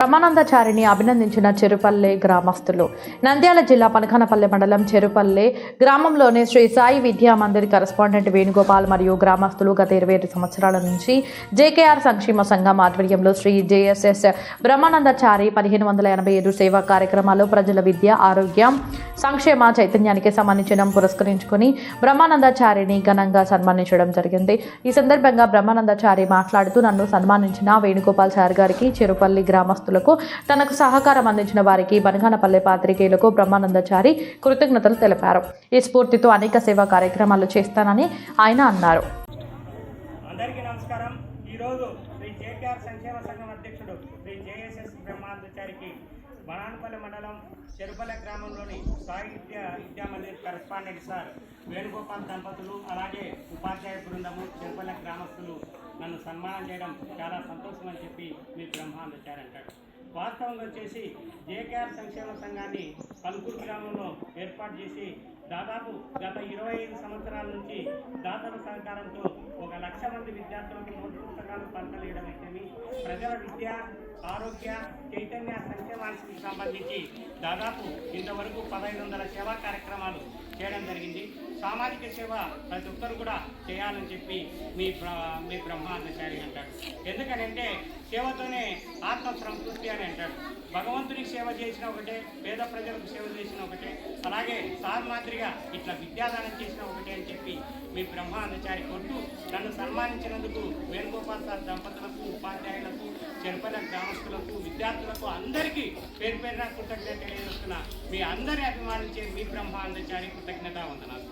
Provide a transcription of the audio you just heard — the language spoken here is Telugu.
బ్రహ్మానందచారిని అభినందించిన చెరుపల్లె గ్రామస్తులు. నంద్యాల జిల్లా పనకానపల్లె మండలం చెరుపల్లె గ్రామంలోని శ్రీ సాయి విద్యా మందిర్ కరెస్పాండెంట్ వేణుగోపాల్ మరియు గ్రామస్తులు గత 25 సంవత్సరాల నుంచి జేకేఆర్ సంక్షేమ సంఘం ఆధ్వర్యంలో శ్రీ జేఎస్ఎస్ బ్రహ్మానందచారి 1587 సేవా కార్యక్రమాలు ప్రజల విద్య, ఆరోగ్యం, సంక్షేమ చైతన్యానికి సంబంధించిన పురస్కరించుకుని బ్రహ్మానందచారిని ఘనంగా సన్మానించడం జరిగింది. ఈ సందర్భంగా బ్రహ్మానందచారి మాట్లాడుతూ, నన్ను సన్మానించిన వేణుగోపాల్ సార్ గారికి, చెరుపల్లి గ్రామస్తులు తనకు సహకారం అందించిన వారికి, బనగానపల్లె పాత్రికేయులకు బ్రహ్మానందచారి కృతజ్ఞతలు తెలిపారు. ఈ స్ఫూర్తితో అనేక సేవా కార్యక్రమాలు చేస్తానని ఆయన అన్నారు. అందరికీ నమస్కారం. ఈరోజు శ్రీ జేకేఆర్ సంక్షేమ సంఘం అధ్యక్షుడు శ్రీ జేఎస్ఎస్ బ్రహ్మానందచారికి బనగానపల్లె మండలం చెరుపల్లె గ్రామంలోని సాయి విద్యా మందిర్ కరెస్పాండెంట్ సార్ వేణుగోపాల్ దంపతులు, అలాగే ఉపాధ్యాయ బృందము, చెరుపల్లె గ్రామస్తులు నన్ను సన్మానం చేయడం చాలా సంతోషం అని చెప్పి మీ బ్రహ్మానందచారి అంటాడు. వాస్తవంగా వచ్చేసి జేకేఆర్ సంక్షేమ సంఘాన్ని పలుకూరు గ్రామంలో ఏర్పాటు చేసి దాదాపు గత 25 సంవత్సరాల నుంచి దాతల సహకారంతో 1,00,000 మంది విద్యార్థులకు నోటు పుస్తకాలు పంచలేయడం అయితేమి, ప్రజల విద్య, ఆరోగ్య, చైతన్య సంక్షేమానికి సంబంధించి దాదాపు ఇంతవరకు 1,500 సేవా కార్యక్రమాలు చేయడం జరిగింది. సామాజిక సేవ ప్రతి ఒక్కరు కూడా చేయాలని చెప్పి మీ బ్రహ్మానందచారి అంటాడు. ఎందుకనంటే సేవతోనే ఆత్మ సంతృప్తి అని అంటాడు. భగవంతునికి సేవ చేసిన ఒకటే, పేద ప్రజలకు సేవ చేసిన ఒకటే, అలాగే సార్ మాదిరిగా ఇట్లా విద్యాదానం చేసిన ఒకటే అని చెప్పి మీ బ్రహ్మానందచారి కొట్టు నన్ను సన్మానించినందుకు వేణుగోపాల్ సార్ దంపతులకు, ఉపాధ్యాయులకు, చెరుపల్లె గ్రామస్తులకు, విద్యార్థులకు అందరికీ పేరు పేరున కృతజ్ఞత తెలియజేస్తున్నా. మీ అందరి అభిమానించే మీ బ్రహ్మానందచారి కృతజ్ఞత వందనాలు.